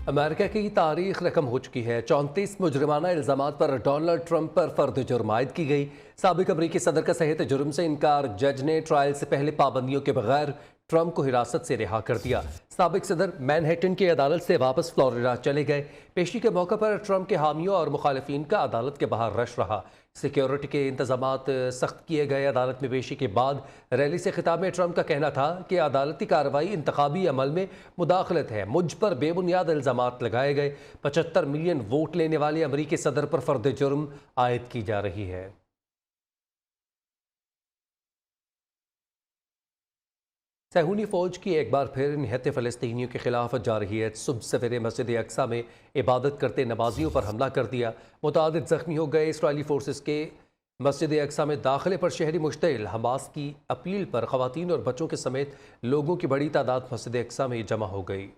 America की तारीख रकम हो चुकी है। 34 मुजरिमाना इल्जामात पर डोनाल्ड ट्रंप पर फर्द जुर्म आयद की गई। साबिक अमरीकी सदर का सहित जुर्म से इनकार। जज ने ट्रायल से पहले पाबंदियों के बगैर ट्रंप को हिरासत से रिहा कर दिया। साबिक सदर मैनहट्टन की अदालत से वापस फ्लोरिडा चले गए। पेशी के मौके पर ट्रंप के हामियों और मुखालिफिन का अदालत के बाहर रश रहा। सिक्योरिटी के इंतजामात सख्त किए गए। अदालत में पेशी के बाद रैली से खिताब में ट्रंप का कहना था कि अदालती कार्रवाई इंतखाबी अमल में मुदाखलत है। मुझ पर बेबुनियाद इल्जामात लगाए गए। 75 मिलियन वोट लेने वाले अमरीकी सदर पर फर्द जुर्म आयद की जा रही है। सहूनी फौज की एक बार फिर निहत्ते फ़लस्तीनियों के खिलाफ जारी है। सुबह सवेरे मस्जिद अक्सा में इबादत करते नमाजियों पर हमला कर दिया। मुतादिद जख्मी हो गए। इसराइली फोर्सेस के मस्जिद अक्सा में दाखिले पर शहरी मुश्तिल। हमास की अपील पर ख़वातीन और बच्चों के समेत लोगों की बड़ी तादाद मस्जिद अक्सा में जमा हो गई।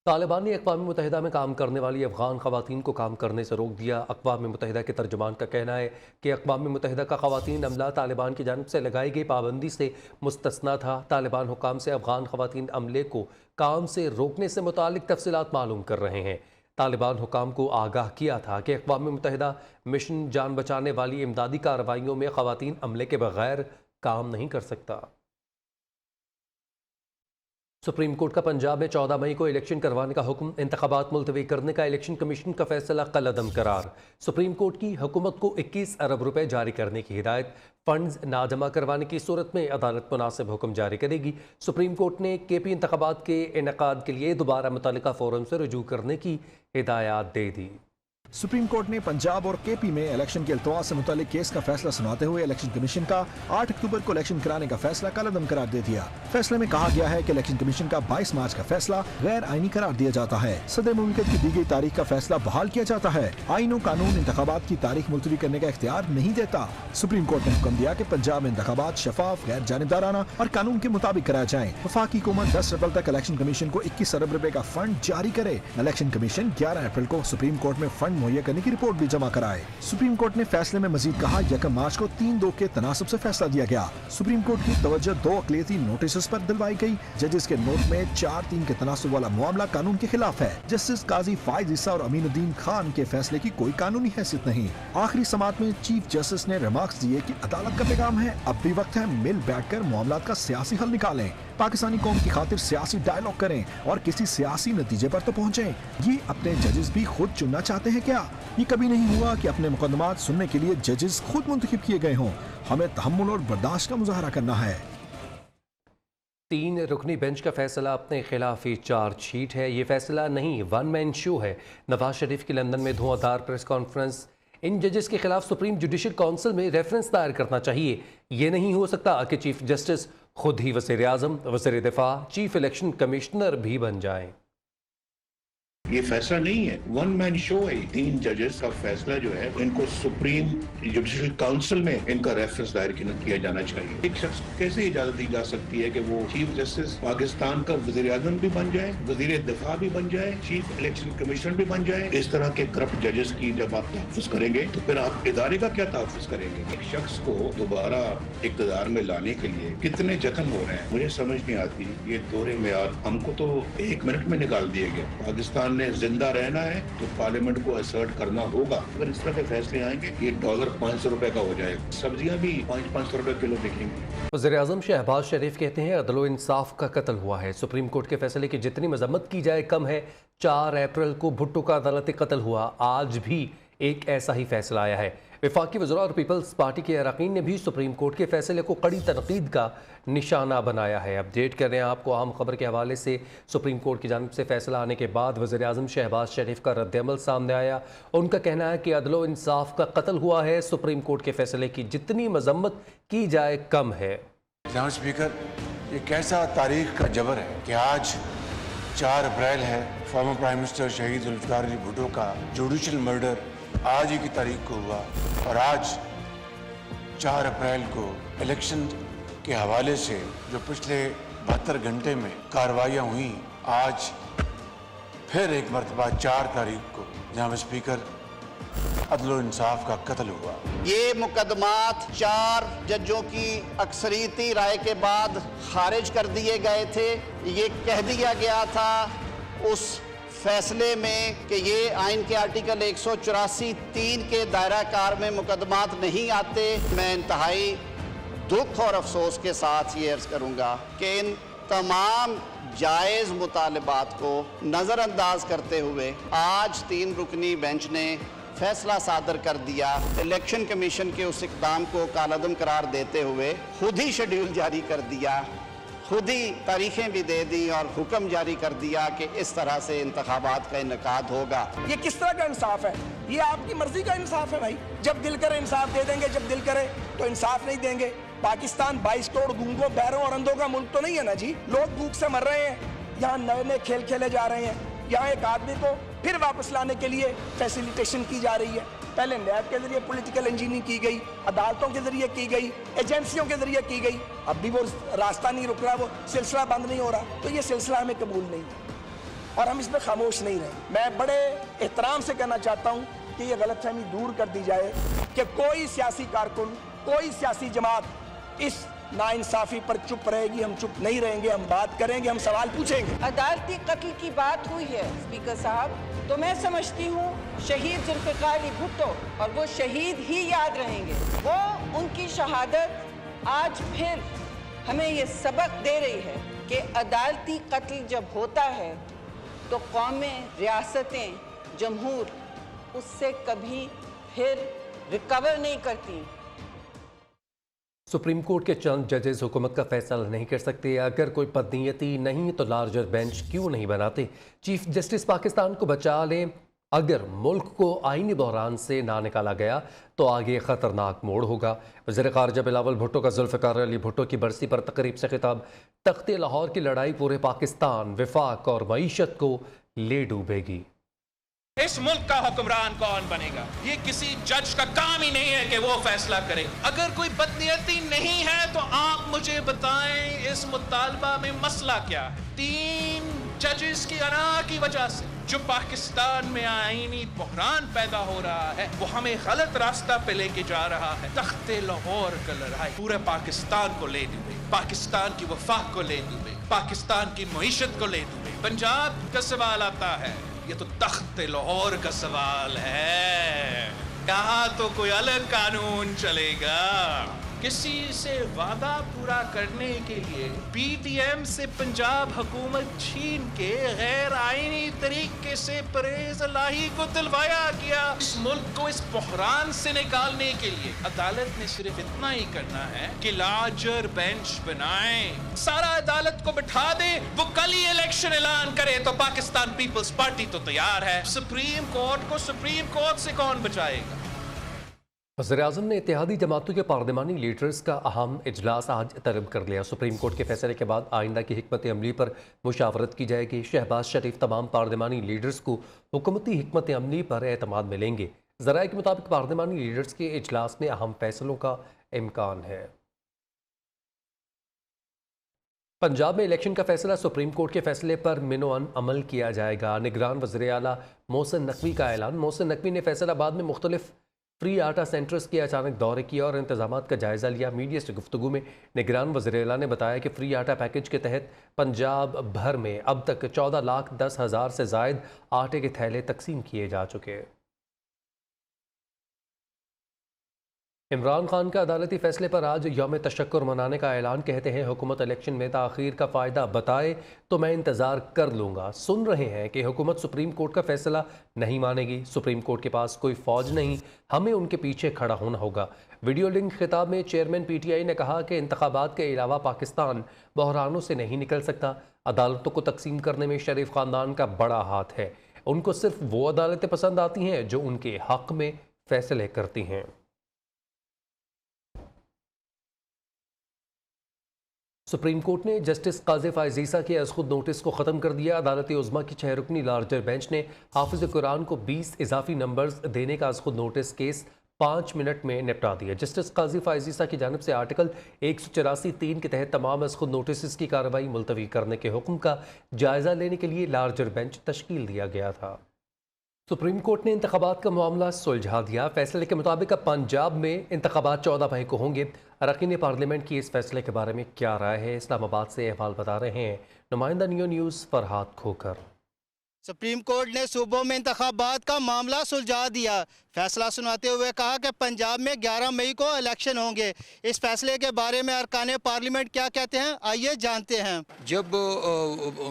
तालिबान ने अक़वाम मुत्तहिदा में काम करने वाली अफ़गान ख़वातीन को काम करने से रोक दिया। अक़वाम मुत्तहिदा के तर्जुमान का कहना है कि अक़वाम मुत्तहिदा का ख़वातीन अमला तालिबान की जानिब से लगाई गई पाबंदी से मुस्तस्ना था। तालिबान हुकाम से अफ़गान ख़वातीन अमले को काम से रोकने से मुतालिक तफसीलात मालूम कर रहे हैं। तालिबान हुकाम को आगाह किया था कि अक़वाम मुत्तहिदा मिशन जान बचाने वाली इमदादी कार्रवाइयों में ख़वातीन अमले के बगैर काम नहीं कर सकता। सुप्रीम कोर्ट का पंजाब में 14 मई को इलेक्शन करवाने का हुक्म। इंतखाबात मुलतवी करने का इलेक्शन कमीशन का फैसला कलअदम करार। सुप्रीम कोर्ट की हुकूमत को 21 अरब रुपए जारी करने की हिदायत। फंड्स ना जमा करवाने की सूरत में अदालत मुनासिब हुक्म जारी करेगी। सुप्रीम कोर्ट ने केपी इंतखाबात के इनेकाद के लिए दोबारा मुतल्लिका फोरम से रुजू करने की हिदायत दे दी। सुप्रीम कोर्ट ने पंजाब और केपी में इलेक्शन के इल्तवा से मुतालिक केस का फैसला सुनाते हुए इलेक्शन कमीशन का 8 अक्टूबर को इलेक्शन कराने का फैसला कलअदम करार दे दिया। फैसले में कहा गया है कि इलेक्शन कमीशन का 22 मार्च का फैसला गैर आईनी करार दिया जाता है। सदर मुमलिकत की दी गई तारीख का फैसला बहाल किया जाता है। आईन और कानून इंतखाबात की तारीख मुलतवी करने का इख्तियार नहीं देता। सुप्रीम कोर्ट ने हुक्म दिया कि पंजाब में इंतखाबात शफाफ, गैर जानिबदाराना और कानून के मुताबिक कराए जाएं। वफाकी हुकूमत 10 अप्रैल तक इलेक्शन कमीशन को 21 अरब रुपए का फंड जारी करे। इलेक्शन कमीशन 11 अप्रैल को सुप्रीम कोर्ट में फंड मुहैया करने की रिपोर्ट भी जमा कराए। सुप्रीम कोर्ट ने फैसले में मजीद कहा, 1 मार्च को 3-2 के तनासब से फैसला दिया गया। सुप्रीम कोर्ट की तवज्जो 2 अक़लियती नोटिस पर दिलवाई गई। जजेस के नोट में 4-3 के तनासब वाला मामला कानून के खिलाफ है। जस्टिस काजी फायज ईसा और अमीनुद्दीन खान के फैसले की कोई कानूनी हैसियत नहीं। आखिरी समाअत में चीफ जस्टिस ने रिमार्क्स दिए कि अदालत का पैगाम है, अब भी वक्त है मिल बैठकर मामला का सियासी हल निकालें। पाकिस्तानी कौम की खातिर सियासी डायलॉग करें और किसी सियासी नतीजे पर तो पहुँचे। ये अपने जजेस भी खुद चुनना चाहते हैं क्या? ये कभी नहीं हुआ कि अपने मुकदमात सुनने के लिए जजेस खुद मुंतखब किए गए हों। हमें तहम्मुल और बर्दाश्त का मुजाहरा करना है। 3 रुकनी बेंच का फैसला अपने खिलाफ ही चार्जशीट है। ये फैसला नहीं, वन मैन शो है। नवाज शरीफ की लंदन में धुआंधार प्रेस कॉन्फ्रेंस। इन जजेस के खिलाफ सुप्रीम जुडिशल काउंसिल में रेफरेंस दायर करना चाहिए। ये नहीं हो सकता कि चीफ जस्टिस खुद ही वज़ीर आज़म, वज़ीर दिफा, चीफ इलेक्शन कमिश्नर भी बन जाएं। ये फैसला नहीं है, वन मैन शो है। 3 जजेस का फैसला जो है, इनको सुप्रीम जुडिशल काउंसिल में इनका रेफरेंस दायर किया जाना चाहिए। एक शख्स को कैसे इजाजत दी जा सकती है कि वो चीफ जस्टिस पाकिस्तान का वज़ीर आज़म भी बन जाए, वज़ीर दिफा भी बन जाए, चीफ इलेक्शन कमिश्नर भी बन जाए? इस तरह के करप्ट जजेस की जब आप तहफ़्फ़ुज़ करेंगे तो फिर आप इदारे का क्या तहफ़्फ़ुज़ करेंगे? एक शख्स को दोबारा इक़्तिदार में लाने के लिए कितने जतन हो रहे हैं, मुझे समझ नहीं आती। ये दौरे में हमको तो 1 मिनट में निकाल दिया गया। पाकिस्तान जिंदा रहना है तो पार्लियामेंट को असर्ट करना होगा। अगर इस तरह के फैसले आएंगे, ये डॉलर 500 रुपए का हो जाएगा। सब्जियां भी 500 रुपए किलो बिकेंगी। वज़ीर आज़म शहबाज शरीफ कहते हैं अदल व इंसाफ का कत्ल हुआ है। सुप्रीम कोर्ट के फैसले की जितनी मजम्मत की जाए कम है। 4 अप्रैल को भुट्टो का अदालती कत्ल हुआ। आज भी एक ऐसा ही फैसला आया है। वफाकी वज़रा और पीपल्स पार्टी के अरकान ने भी सुप्रीम कोर्ट के फैसले को कड़ी तनकीद का निशाना बनाया है। अपडेट कर रहे हैं आपको अहम खबर के हवाले से। सुप्रीम कोर्ट की जानिब से फैसला आने के बाद वज़ीर आज़म शहबाज शरीफ का रद्दअमल सामने आया। उनका कहना है कि अदल व इंसाफ का कत्ल हुआ है। सुप्रीम कोर्ट के फैसले की जितनी मजम्मत की जाए कम है। जनाब स्पीकर, ये कैसा तारीख का जबर है कि आज 4 अप्रैल है। फॉर्मर प्राइम मिनिस्टर शहीद जुल्फ़िकार अली भुट्टो का जुडिशल मर्डर आज ही की तारीख को हुआ और आज 4 अप्रैल को इलेक्शन के हवाले से जो पिछले 72 घंटे में कार्रवाइयाँ हुई, आज फिर एक मरतबा 4 तारीख को जनाब स्पीकर अदल इंसाफ का कत्ल हुआ। ये मुकदमात 4 जजों की अक्सरियती राय के बाद खारिज कर दिए गए थे। ये कह दिया गया था उस फैसले में कि ये आइन के आर्टिकल 184(3) के दायरा कार में मुकदमात नहीं आते, मैं इंतहाई दुख और अफसोस के साथ ये अर्ज करूंगा कि इन तमाम जायज़ मुतालबात को नज़रअंदाज करते हुए आज 3 रुकनी बेंच ने फैसला सादर कर दिया। इलेक्शन कमीशन के उस इक़दाम को कालअदम करार देते हुए खुद ही शेड्यूल जारी कर दिया, खुद ही तारीखें भी दे दी और हुक्म जारी कर दिया कि इस तरह से इंतखाबात का इनकाद होगा। ये किस तरह का इंसाफ है? ये आपकी मर्जी का इंसाफ है भाई। जब दिल करे इंसाफ दे देंगे, जब दिल करे तो इंसाफ नहीं देंगे। पाकिस्तान 22 करोड़ गूंगों, बैरों और अंधों का मुल्क तो नहीं है ना जी। लोग भूख से मर रहे हैं, यहाँ नए नए खेल खेले जा रहे हैं। यहाँ एक आदमी को फिर वापस लाने के लिए फैसिलिटेशन की जा रही है। पहले नैब के जरिए पॉलिटिकल इंजीनियरिंग की गई, अदालतों के जरिए की गई, एजेंसियों के जरिए की गई। अब भी वो रास्ता नहीं रुक रहा, वो सिलसिला बंद नहीं हो रहा। तो ये सिलसिला हमें कबूल नहीं और हम इस पर खामोश नहीं रहे। मैं बड़े एहतराम से कहना चाहता हूँ कि ये गलतफहमी दूर कर दी जाए कि कोई सियासी कारकुन, कोई सियासी जमात इस नाइंसाफी पर चुप रहेगी। हम चुप नहीं रहेंगे, हम बात करेंगे, हम सवाल पूछेंगे। अदालती कत्ल की बात हुई है स्पीकर साहब, तो मैं समझती हूँ शहीद जुल्फ़िकार अली भुट्टो और वो शहीद ही याद रहेंगे। वो उनकी शहादत आज फिर हमें ये सबक दे रही है कि अदालती कत्ल जब होता है तो कौमें, रियासतें, जमहूर उससे कभी फिर रिकवर नहीं करती। सुप्रीम कोर्ट के चंद जजेस हुकूमत का फैसला नहीं कर सकते। अगर कोई बदनीयती नहीं तो लार्जर बेंच क्यों नहीं बनाते? चीफ जस्टिस पाकिस्तान को बचा लें। अगर मुल्क को आईनी बहरान से ना निकाला गया तो आगे ख़तरनाक मोड़ होगा। वज़ीर ख़ारजा बिलावल भुट्टो का जुल्फ़िकार अली भुट्टो की बरसी पर तकरीब से खिताब। तख्ते लाहौर की लड़ाई पूरे पाकिस्तान, विफाक और मईशत को ले डूबेगी। इस मुल्क का हुक्मरान कौन बनेगा, ये किसी जज का काम ही नहीं है कि वो फैसला करे। अगर कोई बदनीयती नहीं है तो आप मुझे बताएं इस मुतालबा में मसला क्या है? 3 जजेस की अना की वजह से जो पाकिस्तान में आईनी बहरान पैदा हो रहा है वो हमें गलत रास्ता पे लेके जा रहा है। तख्ते लाहौर का लड़ाई पूरे पाकिस्तान को ले डूबे, पाकिस्तान की वफाक को ले डूबे, पाकिस्तान की मईशत को ले डूबे। पंजाब का सवाल आता है, ये तो तख्ते लाहौर का सवाल है। कहाँ तो कोई अलग कानून चलेगा। किसी से वादा पूरा करने के लिए पीटीएम से पंजाब हुकूमत छीन के गैर आईनी तरीके से परेज लाही को दिलवाया गया। इस मुल्क को इस बहरान से निकालने के लिए अदालत ने सिर्फ इतना ही करना है कि लार्जर बेंच बनाए, सारा अदालत को बिठा दे, वो कल ही इलेक्शन ऐलान करे तो पाकिस्तान पीपल्स पार्टी तो तैयार है। सुप्रीम कोर्ट को सुप्रीम कोर्ट से कौन बचाएगा? वज़ीर-ए-आज़म ने इत्तेहादी जमातों के पार्लिमानी लीडर्स का अहम इजलास आज तलब कर लिया। सुप्रीम कोर्ट के फैसले के बाद आइंदा की हिकमत अमली पर मुशावरत की जाएगी। शहबाज शरीफ तमाम पार्लिमानी लीडर्स को हुकूमती हिकमत अमली पर एतमाद मिलेंगे। ज़राए के मुताबिक पार्लिमानी लीडर्स के इजलास में अहम फैसलों का इम्कान है। पंजाब में इलेक्शन का फैसला, सुप्रीम कोर्ट के फैसले पर मिनो अमल किया जाएगा। निगरान वज़ीर आला मोहसिन नकवी का ऐलान। मोहसिन नकवी ने फैसलाबाद में मुख्तलिफ फ्री आटा सेंटर्स के अचानक दौरे किया और इंतजामात का जायज़ा लिया। मीडिया से गुफ्तगू में निगरान वज़ीर-ए-आला ने बताया कि फ्री आटा पैकेज के तहत पंजाब भर में अब तक 14,10,000 से ज़ायद आटे के थैले तकसीम किए जा चुके हैं। इमरान खान का अदालती फैसले पर आज यौम तशक्कुर मनाने का ऐलान। कहते हैं हुकूमत इलेक्शन में ताख़ीर का फ़ायदा बताए तो मैं इंतज़ार कर लूँगा। सुन रहे हैं कि हुकूमत सुप्रीम कोर्ट का फैसला नहीं मानेगी। सुप्रीम कोर्ट के पास कोई फ़ौज नहीं, हमें उनके पीछे खड़ा होना होगा। वीडियो लिंक खिताब में चेयरमैन PTI ने कहा कि इंतखाबात के अलावा पाकिस्तान बहरानों से नहीं निकल सकता। अदालतों को तकसीम करने में शरीफ ख़ानदान का बड़ा हाथ है। उनको सिर्फ वो अदालतें पसंद आती हैं जो उनके हक़ में फ़ैसले करती हैं। सुप्रीम कोर्ट ने जस्टिस काज़ी फ़ाइज़ ईसा के अज़ख़ुद नोटिस को ख़त्म कर दिया। अदालत उज़्मा की 6 रुकनी लार्जर बेंच ने हाफ़िज़ कुरान को 20 इजाफी नंबर्स देने का अज़ख़ुद नोटिस केस 5 मिनट में निपटा दिया। जस्टिस काज़ी फ़ाइज़ ईसा की जानिब से आर्टिकल 184(3) के तहत तमाम अज़ख़ुद नोटिस की कार्रवाई मुलतवी करने के हुक्म का जायज़ा लेने के लिए लार्जर बेंच तश्कील दिया गया था। सुप्रीम कोर्ट ने इंतखाबात का मामला सुलझा दिया। फैसले के मुताबिक अब पंजाब में इंतखाबात 14 मई को होंगे। अरकान पार्लियामेंट की इस फैसले के बारे में क्या राय है? इस्लामाबाद से अहवाल बता रहे हैं नुमाइंदा न्यूज़ फरहाद खोकर। सुप्रीम कोर्ट ने सूबों में इंतखाबात का मामला सुलझा दिया। फैसला सुनाते हुए कहा कि पंजाब में 11 मई को इलेक्शन होंगे। इस फैसले के बारे में अरकान पार्लियामेंट क्या कहते हैं, आइए जानते हैं। जब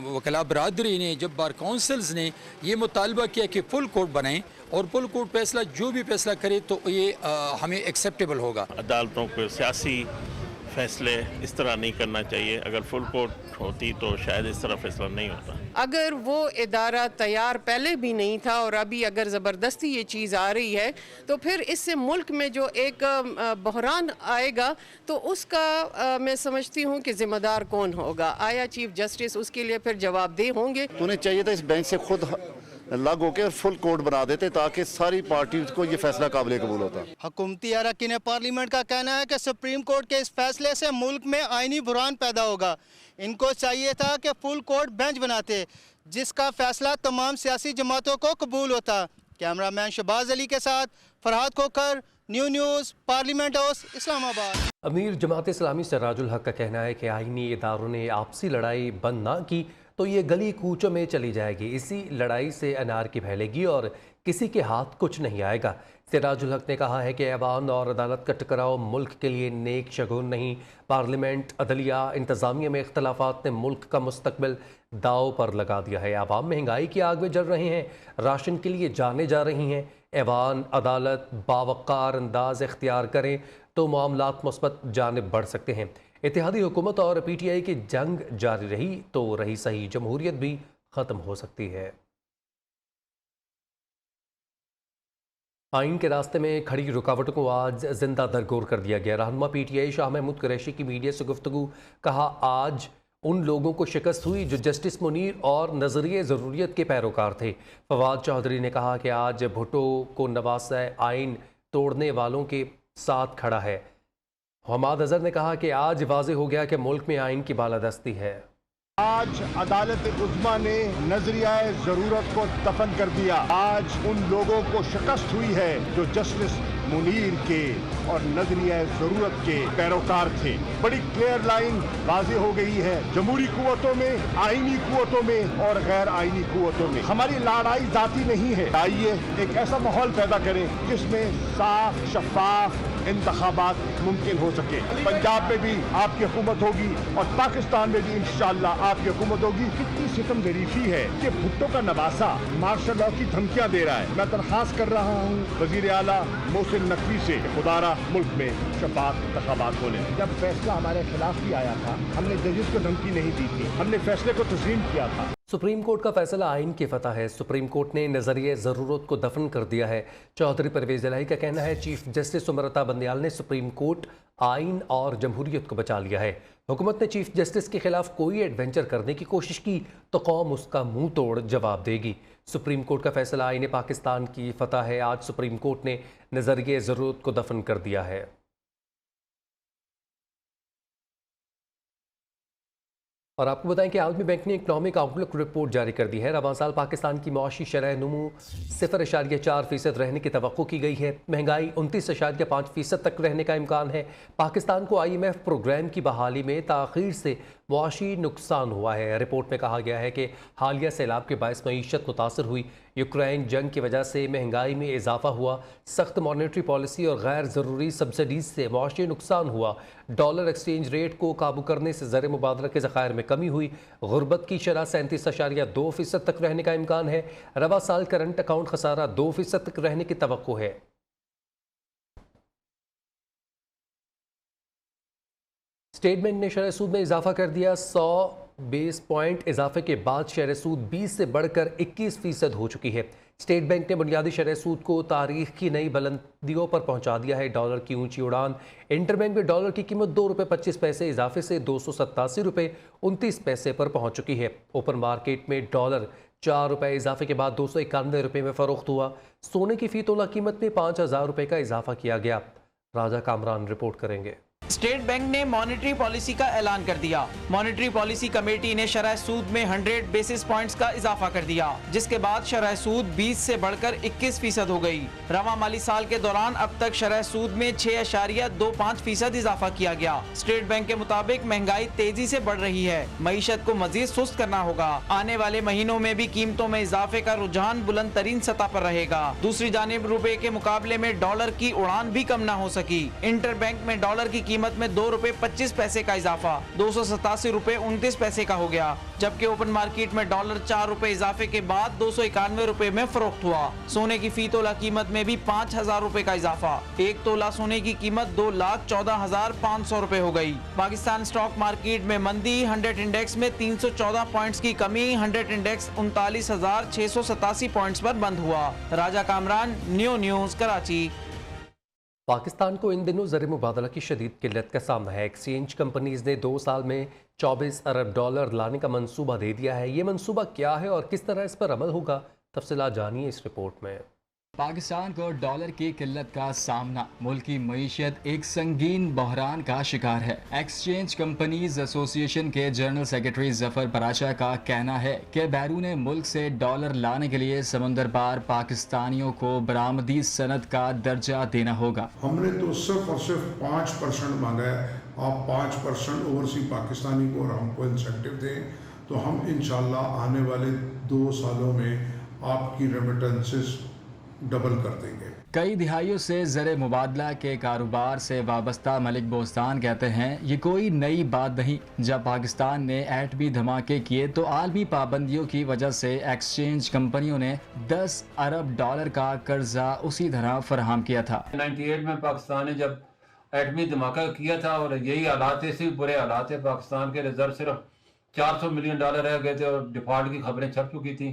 वकला बरादरी ने, जब बार काउंसिल्स ने ये मुतालबा किया कि फुल कोर्ट बनाएं और फुल कोर्ट फैसला जो भी फैसला करे तो ये हमें एक्सेप्टेबल होगा। अदालतों को सियासी फैसले इस तरह नहीं करना चाहिए। अगर फुल कोर्ट होती तो शायद इस तरह फैसला नहीं होता। अगर वो इदारा तैयार पहले भी नहीं था और अभी अगर ज़बरदस्ती ये चीज़ आ रही है तो फिर इससे मुल्क में जो एक बहरान आएगा तो उसका मैं समझती हूँ कि ज़िम्मेदार कौन होगा। आया चीफ जस्टिस उसके लिए फिर जवाबदेह होंगे। उन्हें चाहिए था इस बेंच से खुद लग होकर फुल कोर्ट बना देते ताकि सारी पार्टी को ये फैसला काबिल कबूल होता। हुकूमती अरकान पार्लियामेंट का कहना है कि सुप्रीम कोर्ट के इस फैसले से मुल्क में आईनी बुरान पैदा होगा। इनको चाहिए था कि फुल कोर्ट बेंच बनाते जिसका फैसला तमाम सियासी जमातों को कबूल होता। कैमरामैन शहबाज अली के साथ Farhad Khokhar, news, parliament house, Islamabad. अमीर जमात इस्लामी सिराजुल हक का कहना है कि आईनी इदारों ने आपसी लड़ाई बंद ना की तो ये गली कूचों में चली जाएगी। इसी लड़ाई से अनार की फैलेगी और किसी के हाथ कुछ नहीं आएगा। सिराजुल हक ने कहा है कि ऐवान और अदालत का टकराव मुल्क के लिए नेक शगुन नहीं। पार्लियामेंट, अदलिया, इंतज़ामिया में इख्तलाफात ने मुल्क का मुस्तकबिल दाव पर लगा दिया है। आवाम महंगाई की आग में जल रहे हैं, राशन के लिए जाने जा रही हैं। ऐवान, अदालत बावकार अंदाज इख्तियार करें तो मामलात मुस्बत जानिब बढ़ सकते हैं। इत्तेहादी हुकूमत और PTI की जंग जारी रही तो रही सही, जमहूरियत भी ख़त्म हो सकती है। आइन के रास्ते में खड़ी रुकावटों को आज जिंदा दरगोर कर दिया गया। रहनुमा PTI शाह महमूद कुरैशी की मीडिया से गुफ्तगू, कहा आज उन लोगों को शिकस्त हुई जो जस्टिस मुनीर और नजरिए ज़रूरियत के पैरोकार थे। फवाद चौधरी ने कहा कि आज भुट्टो को नवासा आइन तोड़ने वालों के साथ खड़ा है। हमाद अजहर ने कहा कि आज वाज़ेह हो गया कि मुल्क में आइन की बालादस्ती है। आज अदालत उज़्मा ने नजरिया ज़रूरत को दफन कर दिया। आज उन लोगों को शिकस्त हुई है जो जस्टिस मुनीर के और नजरिया ज़रूरत के पैरोकार थे। बड़ी क्लियर लाइन वाज़ेह हो गई है। जमहूरी कुव्वतों में, आईनी कुव्वतों में और गैर आईनी कुव्वतों में हमारी लड़ाई जाती नहीं है। आइए एक ऐसा माहौल पैदा करें जिसमें साफ शफाफ इंतखाबात मुमकिन हो सके। पंजाब में भी आपकी हुकूमत होगी और पाकिस्तान में भी इंशाअल्लाह आपकी हुकूमत होगी। कितनी सितम ज़रीफी है कि भुट्टो का नवासा मार्शल लॉ की धमकियां दे रहा है। मैं दरखास्त कर रहा हूँ वज़ीर आला मोहसिन नकवी से, खुदारा मुल्क में शफाफ इंतखाबात होने। जब फैसला हमारे खिलाफ भी आया था हमने जजेस को धमकी नहीं दी थी, हमने फैसले को तस्लीम किया था। सुप्रीम कोर्ट का फैसला आइन की फतह है। सुप्रीम कोर्ट ने नजरिए ज़रूरत को दफन कर दिया है। चौधरी परवेज इलाही का कहना है चीफ जस्टिस उमरता बंदयाल ने सुप्रीम कोर्ट, आइन और जमहूरियत को बचा लिया है। हुकूमत ने चीफ जस्टिस के खिलाफ कोई एडवेंचर करने की कोशिश की तो कौम उसका मुंह तोड़ जवाब देगी। सुप्रीम कोर्ट का फैसला आइन पाकिस्तान की फतह है। आज सुप्रीम कोर्ट ने नजरिए ज़रूरत को दफन कर दिया है। और आपको बताएं कि आलमी बैंक ने इकनॉमिक आउटलुक रिपोर्ट जारी कर दी है। रवां साल पाकिस्तान की मुआशी शरह नुमू 0.4% रहने की तवक्को की गई है। महंगाई 29.5% तक रहने का इम्कान है। पाकिस्तान को IMF प्रोग्राम की बहाली में ताख़ीर से मुआशी नुकसान हुआ है। रिपोर्ट में कहा गया है कि हालिया सैलाब के बायस मईशत मुतासर हुई। यूक्रेन जंग की वजह से महंगाई में इजाफा हुआ। सख्त मॉनेटरी पॉलिसी और गैर ज़रूरी सब्सिडीज से मुआशी नुकसान हुआ। डॉलर एक्सचेंज रेट को काबू करने से ज़र मुबादला के ज़खायर में कमी हुई। गुर्बत की शरह 37.2% तक रहने का इम्कान है। रवा साल करंट अकाउंट खसारा 2% तक रहने की तवक्को है। स्टेट बैंक ने शरह सूद में इजाफा कर दिया। 100 बेस पॉइंट इजाफे के बाद शरह सूद 20 से बढ़कर 21% हो चुकी है। स्टेट बैंक ने बुनियादी शरह सूद को तारीख की नई बुलंदियों पर पहुंचा दिया है। डॉलर की ऊंची उड़ान। इंटरबैंक में डॉलर की कीमत ₹2.25 इजाफे से ₹287.29 पर पहुंच चुकी है। ओपन मार्केट में डॉलर ₹4 इजाफे के बाद ₹291 में फरोख्त हुआ। सोने की फी तोला कीमत में ₹5000 का इजाफा किया गया। राजा कामरान रिपोर्ट करेंगे। स्टेट बैंक ने मॉनेटरी पॉलिसी का ऐलान कर दिया। मॉनेटरी पॉलिसी कमेटी ने शरह सूद में 100 बेसिस पॉइंट्स का इजाफा कर दिया, जिसके बाद शरह सूद 20 से बढ़कर 21% हो गई। रवा माली साल के दौरान अब तक शरह सूद में 6.25% इजाफा किया गया। स्टेट बैंक के मुताबिक महंगाई तेजी से बढ़ रही है, मईशत को मजीद सुस्त करना होगा। आने वाले महीनों में भी कीमतों में इजाफे का रुझान बुलंद तरीन सतह पर रहेगा। दूसरी जानिब रुपए के मुकाबले में डॉलर की उड़ान भी कम न हो सकी। इंटर बैंक में डॉलर की कीमत में ₹2.25 का इजाफा 287 रुपए 29 पैसे का हो गया, जबकि ओपन मार्केट में डॉलर 4 रुपए इजाफे के बाद 291 रुपए में फरोख्त हुआ। सोने की फी तोला कीमत में भी 5,000 रुपए का इजाफा, 1 तोला सोने की कीमत 2,14,500 रुपए हो गई। पाकिस्तान स्टॉक मार्केट में मंदी, 100 इंडेक्स में 314 पॉइंट्स की कमी, 100 इंडेक्स 39,687 पॉइंट्स पर बंद हुआ। राजा कामरान, न्यू न्यूज, कराची। पाकिस्तान को इन दिनों ज़र मुबादला की शदीद किल्लत का सामना है। एक्सचेंज कंपनीज ने 2 साल में $24 अरब लाने का मंसूबा दे दिया है। ये मंसूबा क्या है और किस तरह इस पर अमल होगा, तफसीलात जानिए इस रिपोर्ट में। पाकिस्तान को डॉलर की किल्लत का सामना, मुल्क की मईशत एक संगीन बहरान का शिकार है। एक्सचेंज कंपनीज एसोसिएशन के जनरल सेक्रेटरी जफर पराशा का कहना है कि बैरून मुल्क से डॉलर लाने के लिए समुंदर पार पाकिस्तानियों को बरामदी सनद का दर्जा देना होगा। हमने तो सिर्फ और सिर्फ 5% मांगा है। आप 5% ओवरसीज पाकिस्तानी को और हमको इंसेंटिव दें तो हम इंशाल्लाह आने वाले 2 सालों में आपकी रेमिटेंसेस डबल कर देंगे। कई दिहाइयों से ज़र मुबादला के कारोबार से वाबस्ता मलिक बोस्तान कहते हैं ये कोई नई बात नहीं। जब पाकिस्तान ने एटमी धमाके किए तो आलमी पाबंदियों की वजह से एक्सचेंज कंपनियों ने $10 अरब का कर्जा उसी तरह फराहम किया था। 98 में पाकिस्तान ने जब एटमी धमाका किया था और यही हालात थे, सिर्फ बुरे हालात थे। पाकिस्तान के रिजर्व सिर्फ $400 मिलियन रह गए थे और डिफॉल्ट की खबरें छप चुकी थी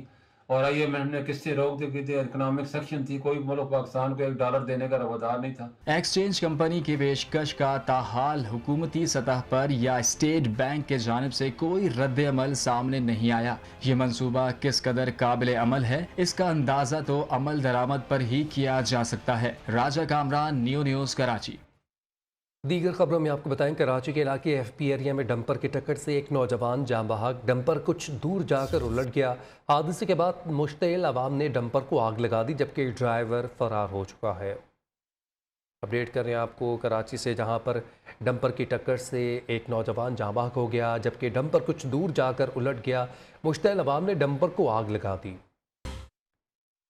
और IMF ने किससे रोक दी थी, इकोनॉमिक सेक्शन थी, कोई मुल्क पाकिस्तान को $1 देने का रवादार नहीं था। एक्सचेंज कंपनी की पेशकश का ताहाल हुकूमती सतह पर या स्टेट बैंक के जानिब से कोई रद्द अमल सामने नहीं आया। ये मंसूबा किस कदर काबिल अमल है, इसका अंदाजा तो अमल दरामद पर ही किया जा सकता है। राजा कामरान, न्यू न्यूज़, कराची। दीगर खबरों में आपको बताएं, कराची के इलाके FP एरिया में डंपर की टक्कर से एक नौजवान जाँ बहक। डंपर कुछ दूर जाकर उलट गया। हादसे के बाद मुश्तइल अवाम ने डंपर को आग लगा दी, जबकि ड्राइवर फरार हो चुका है। अपडेट कर रहे हैं आपको कराची से, जहां पर डंपर की टक्कर से एक नौजवान जाँ बहक हो गया, जबकि डंपर कुछ दूर जाकर उलट गया। मुश्तइल अवाम ने डंपर को आग लगा दी।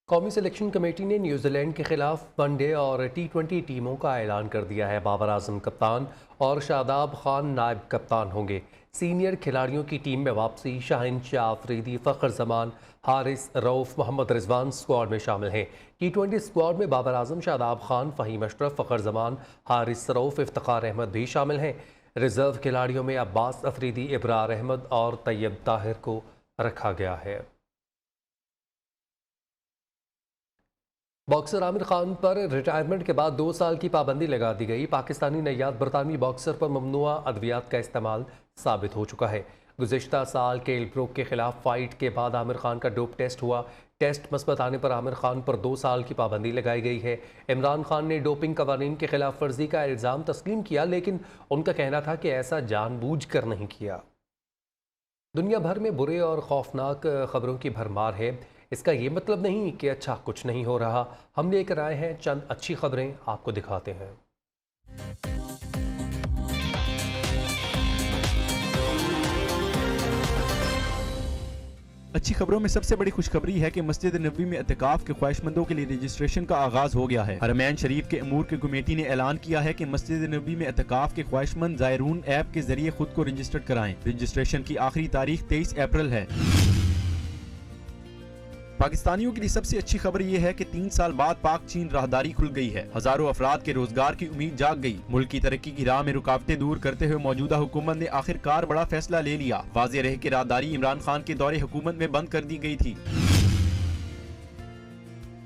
कौमी सिलेक्शन कमेटी ने न्यूजीलैंड के खिलाफ वनडे और T20 टीमों का ऐलान कर दिया है। बाबर आजम कप्तान और शादाब खान नायब कप्तान होंगे। सीनियर खिलाड़ियों की टीम में वापसी, शाहिन शाह अफरीदी, फ़खर जमान, हारिस रऊफ़, मोहम्मद रिजवान स्क्वाड में शामिल हैं। T20 स्क्वाड में बाबर आजम, शादाब खान, फ़हीम अशरफ, फ़खर जमान, हारिस रऊफ़, इफ्तिखार अहमद भी शामिल हैं। रिजर्व खिलाड़ियों में अब्बास अफरीदी, इब्रार अहमद और तैयब ताहिर को रखा गया है। बॉक्सर आमिर खान पर रिटायरमेंट के बाद 2 साल की पाबंदी लगा दी गई। पाकिस्तानी नैयाद बरतानवी बॉक्सर पर ममनुआ अद्वियात का इस्तेमाल साबित हो चुका है। गुज़िश्ता साल के एल्ब्रुक के खिलाफ फाइट के बाद आमिर खान का डोप टेस्ट हुआ। टेस्ट मस्बत आने पर आमिर खान पर 2 साल की पाबंदी लगाई गई है। इमरान खान ने डोपिंग कवानीन के खिलाफ वर्जी का इल्ज़ाम तस्लीम किया, लेकिन उनका कहना था कि ऐसा जानबूझकर नहीं किया। दुनिया भर में बुरे और खौफनाक खबरों की भरमार है। इसका ये मतलब नहीं कि अच्छा कुछ नहीं हो रहा। हम लेकर आए हैं चंद अच्छी खबरें, आपको दिखाते हैं। अच्छी खबरों में सबसे बड़ी खुशखबरी है कि मस्जिद नबवी में इत्तिकाफ के ख्वाहिशमंदों के लिए रजिस्ट्रेशन का आगाज हो गया है। हरमैन शरीफ के अमूर की कमेटी ने ऐलान किया है कि मस्जिद नबवी में इत्तिकाफ के ख्वाहिशमंद ज़ायरून ऐप के जरिए खुद को रजिस्टर कराएं। रजिस्ट्रेशन की आखिरी तारीख 23 अप्रैल है। पाकिस्तानियों के लिए सबसे अच्छी खबर यह है कि 3 साल बाद पाक चीन राहदारी खुल गई है। हजारों अफराद के रोजगार की उम्मीद जाग गई। मुल्क की तरक्की की राह में रुकावटें दूर करते हुए मौजूदा हुकूमत ने आखिरकार बड़ा फैसला ले लिया। वाज़ेह रहे कि राहदारी इमरान खान के दौरे हुकूमत में बंद कर दी गई थी।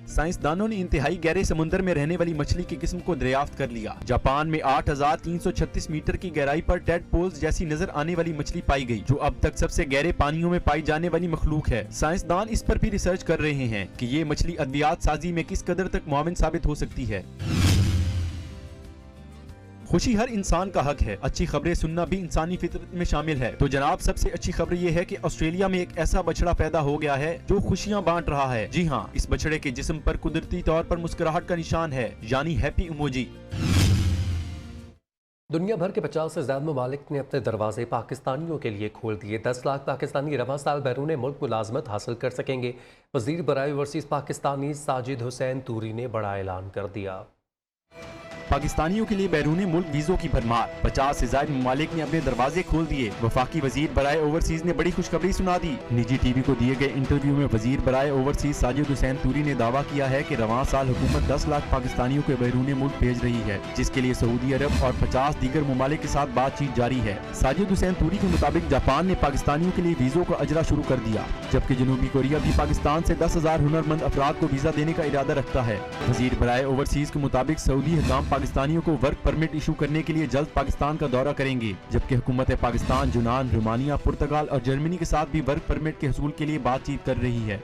साइंसदानों ने इंतहाई गहरे समुद्र में रहने वाली मछली की किस्म को दरियाफ्त कर लिया। जापान में 8,336 मीटर की गहराई पर टेडपोल्स जैसी नजर आने वाली मछली पाई गई, जो अब तक सबसे गहरे पानियों में पाई जाने वाली मखलूक है। साइंसदान इस पर भी रिसर्च कर रहे हैं कि ये मछली अद्वियात साजी में किस कदर तक मुआविन साबित हो सकती है। खुशी हर इंसान का हक है, अच्छी खबरें सुनना भी इंसानी फितरत में शामिल है। तो जनाब, सबसे अच्छी खबर ये है कि ऑस्ट्रेलिया में एक ऐसा बछड़ा पैदा हो गया है जो खुशियाँ बांट रहा है। जी हाँ, इस बछड़े के जिस्म पर कुदरती तौर पर मुस्कुराहट का निशान है, यानी हैप्पी इमोजी। दुनिया भर के 50 से ज्यादा ममालिक ने अपने दरवाजे पाकिस्तानियों के लिए खोल दिए। 10 लाख पाकिस्तानी रवां साल बैरून मुल्क मुलाजमत हासिल कर सकेंगे। वजीर बराए ओवरसीज पाकिस्तानी साजिद हुसैन तूरी ने बड़ा ऐलान कर दिया। पाकिस्तानियों के लिए बैरूनी मुल्क वीजों की भरमार, 50 से ज्यादा ममालिक ने अपने दरवाजे खोल दिए। वफाकी वजीर बराए ओवरसीज ने बड़ी खुशखबरी सुना दी। निजी टीवी को दिए गए इंटरव्यू में वजीर बराए ओवरसीज साजिद हुसैन तूरी ने दावा किया है कि रवां साल हुकूमत 10 लाख पाकिस्तानियों को बैरूनी मुल्क भेज रही है, जिसके लिए सऊदी अरब और 50 दीगर ममालिक के साथ बातचीत जारी है। साजिद हुसैन तूरी के मुताबिक जापान ने पाकिस्तानियों के लिए वीजों का अजरा शुरू कर दिया, जबकि जनूबी कोरिया भी पाकिस्तान से 10,000 हुनरमंद अफराद को वीजा देने का इरादा रखता है। वजीर बराए ओवरसीज के मुताबिक सऊदी हुकाम पाकिस्तानियों को वर्क परमिट इशू करने के लिए जल्द पाकिस्तान का दौरा करेंगे, जबकि हुकूमत पाकिस्तान यूनान, रोमानिया, पुर्तगाल और जर्मनी के साथ भी वर्क परमिट के हसूल के लिए बातचीत कर रही है।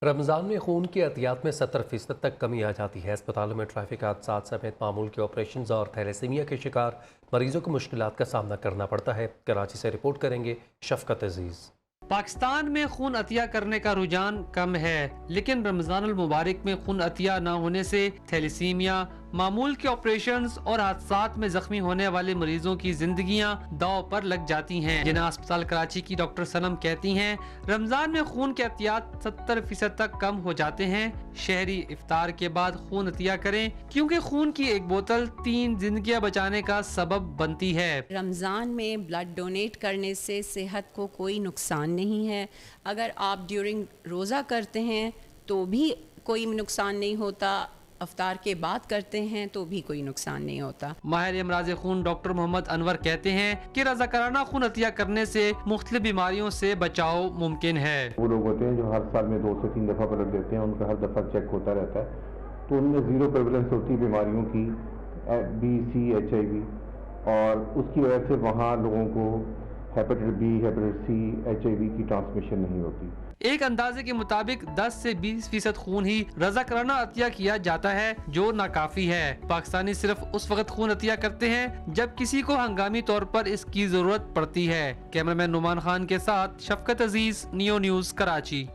रमजान में खून की अतियात में 70% तक कमी आ जाती है। अस्पतालों में ट्रैफिक हादसात समेत मामूल के ऑपरेशन और थैलेसीमिया के शिकार मरीजों को मुश्किलात का सामना करना पड़ता है। कराची से रिपोर्ट करेंगे शफकत अजीज। पाकिस्तान में खून अतिया करने का रुझान कम है, लेकिन रमजानुल मुबारक में खून अतिया न होने से थैलेसीमिया, मामूल के ऑपरेशंस और हादसात में जख्मी होने वाले मरीजों की जिंदगियां दांव पर लग जाती हैं। जिन्ना अस्पताल कराची की डॉक्टर सनम कहती हैं, रमजान में खून के अतियात 70% तक कम हो जाते हैं। शहरी इफ्तार के बाद खून अतिया करें, क्योंकि खून की एक बोतल 3 जिंदगियां बचाने का सबब बनती है। रमजान में ब्लड डोनेट करने से सेहत को कोई नुकसान नहीं है। अगर आप ड्यूरिंग रोज़ा करते हैं तो भी कोई नुकसान नहीं होता, अफ्तार के बाद करते हैं तो भी कोई नुकसान नहीं होता। माहिर अमराज खून डॉक्टर मोहम्मद अनवर कहते हैं कि रज़ाकाराना खून अतिया करने से मुख्तलिफ बीमारियों से बचाव मुमकिन है। वो लोग होते हैं जो हर साल में 2 से 3 दफ़ा ब्लड देते हैं, उनका हर दफ़ा चेक होता रहता है, तो उनमें 0 प्रेवलेंस होती है बीमारियों की, बी, सी, HIV, और उसकी वजह से वहाँ लोगों को hepatitis B, hepatitis C, HIV की ट्रांसमिशन नहीं होती। एक अंदाजे के मुताबिक 10 से 20% खून ही रज़ाकाराना अतिया किया जाता है, जो नाकाफी है। पाकिस्तानी सिर्फ उस वक्त खून अतिया करते हैं जब किसी को हंगामी तौर पर इसकी जरूरत पड़ती है। कैमरामैन नुमान खान के साथ शफकत अजीज, नियो न्यूज़, कराची।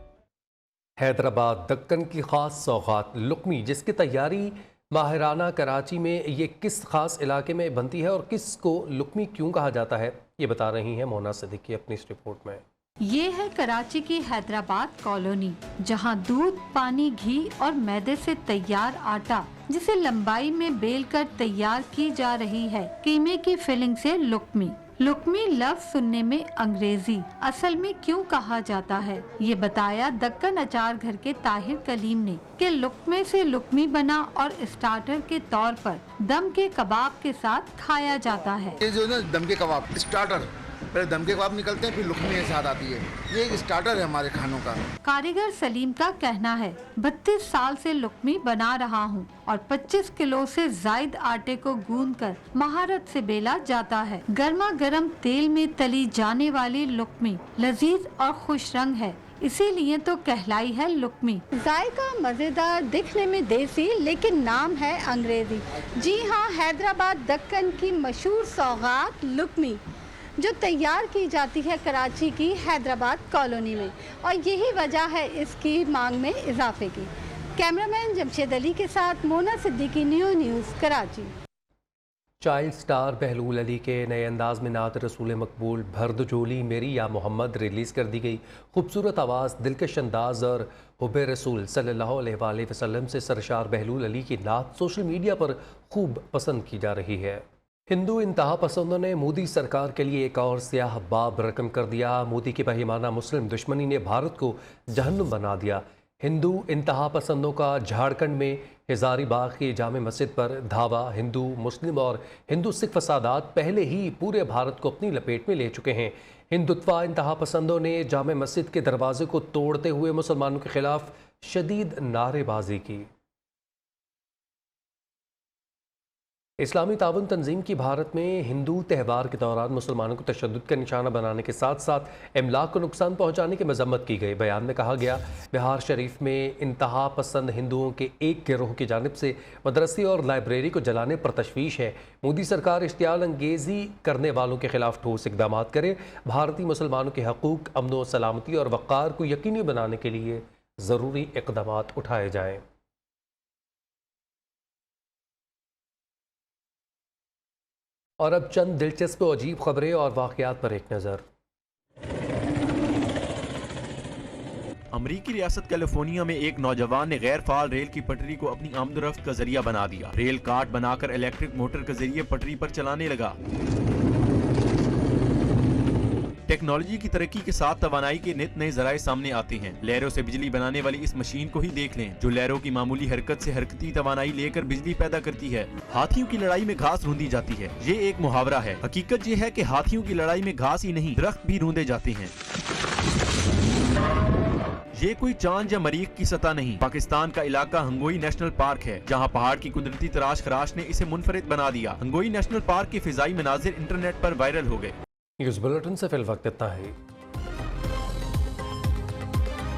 हैदराबाद दक्कन की खास सौगात लुकमी, जिसकी तैयारी माहिराना कराची में ये किस खास इलाके में बनती है और किस को लुकमी क्यों कहा जाता है, ये बता रही हैं मोना सिद्दीकी अपनी इस रिपोर्ट में। ये है कराची की हैदराबाद कॉलोनी, जहां दूध, पानी, घी और मैदे से तैयार आटा, जिसे लंबाई में बेल कर तैयार की जा रही है, कीमे की फिलिंग से लुकमी। लुकमी लफ्ज सुनने में अंग्रेजी, असल में क्यों कहा जाता है, ये बताया दक्कन अचार घर के ताहिर कलीम ने कि लुकमे से लुकमी बना और स्टार्टर के तौर पर दम के कबाब के साथ खाया जाता है। ये जो ना दम के कबाब स्टार्टर, पहले दम के कबाब निकलते हैं, फिर लुकमी के साथ आती है। ये एक स्टार्टर है हमारे खानों का। कारीगर सलीम का कहना है, 32 साल से लुकमी बना रहा हूँ और 25 किलो से जायद आटे को गूंदकर महारत से बेला जाता है। गर्मा गर्म तेल में तली जाने वाली लुकमी लजीज और खुश रंग है, इसीलिए तो कहलाई है लुकमी। जायका मजेदार, दिखने में देसी, लेकिन नाम है अंग्रेजी। जी हाँ, हैदराबाद दक्कन की मशहूर सौगात लुकमी, जो तैयार की जाती है कराची की हैदराबाद कॉलोनी में, और यही वजह है इसकी मांग में इजाफे की। कैमरामैन जमशेद अली के साथ Mona Siddiqui, Neo news, Karachi. Child star Bahlool Ali के नए अंदाज में नात रसूल मकबूल भर्द जोली मेरी या मोहम्मद रिलीज़ कर दी गई। खूबसूरत आवाज़, दिलकश अंदाज और हुब्बे रसूल सल्लल्लाहु अलैहि वसल्लम से सरशार बहलूल अली की नात सोशल मीडिया पर खूब पसंद की जा रही है। हिंदू इंतहा पसंदों ने मोदी सरकार के लिए एक और स्याह बाब रकम कर दिया। मोदी की बहिमाना मुस्लिम दुश्मनी ने भारत को जहन्नुम बना दिया। हिंदू इंतहा पसंदों का झारखंड में हज़ारीबाग की जामे मस्जिद पर धावा। हिंदू, मुस्लिम और हिंदू सिख फसादात पहले ही पूरे भारत को अपनी लपेट में ले चुके हैं। हिंदुत्वा इंतहा पसंदों ने जामे मस्जिद के दरवाजे को तोड़ते हुए मुसलमानों के खिलाफ शदीद नारेबाजी की। इस्लामी ताउन तंजीम की भारत में हिंदू त्यौहार के दौरान मुसलमानों को तशद्दुद का निशाना बनाने के साथ साथ इमलाक को नुकसान पहुंचाने की मजम्मत की गई। बयान में कहा गया, बिहार शरीफ में इंतहा पसंद हिंदुओं के एक गिरोह की जानिब से मदरसे और लाइब्रेरी को जलाने पर तशवीश है। मोदी सरकार इश्तियाल अंगेजी करने वालों के खिलाफ ठोस इकदाम करे। भारतीय मुसलमानों के हकूक, अमन व सलामती और वक़ार को यकीनी बनाने के लिए ज़रूरी इकदाम उठाए जाएँ। और अब चंद दिलचस्प और अजीब खबरें और वाक़यात पर एक नज़र। अमरीकी रियासत कैलिफोर्निया में एक नौजवान ने गैर फाल रेल की पटरी को अपनी आमदोरफ्त का जरिया बना दिया। रेल कार्ट बनाकर इलेक्ट्रिक मोटर के जरिए पटरी पर चलाने लगा। टेक्नोलॉजी की तरक्की के साथ तवानाई के नित नए जराए सामने आते हैं। लहरों से बिजली बनाने वाली इस मशीन को ही देख लें, जो लहरों की मामूली हरकत से हरकती तवानाई लेकर बिजली पैदा करती है। हाथियों की लड़ाई में घास रूंदी जाती है, ये एक मुहावरा है। हकीकत ये है कि हाथियों की लड़ाई में घास ही नहीं, दरख्त भी रूंदे जाते हैं। ये कोई चांद या मरीख की सतह नहीं, पाकिस्तान का इलाका हंगोई नेशनल पार्क है, जहाँ पहाड़ की कुदरती तराश खराश ने इसे मुनफरिद बना दिया। हंगोई नेशनल पार्क के फिजाई मनाजिर इंटरनेट पर वायरल हो गए। न्यूज़ बुलेटिन से फिल वक्त इतना है।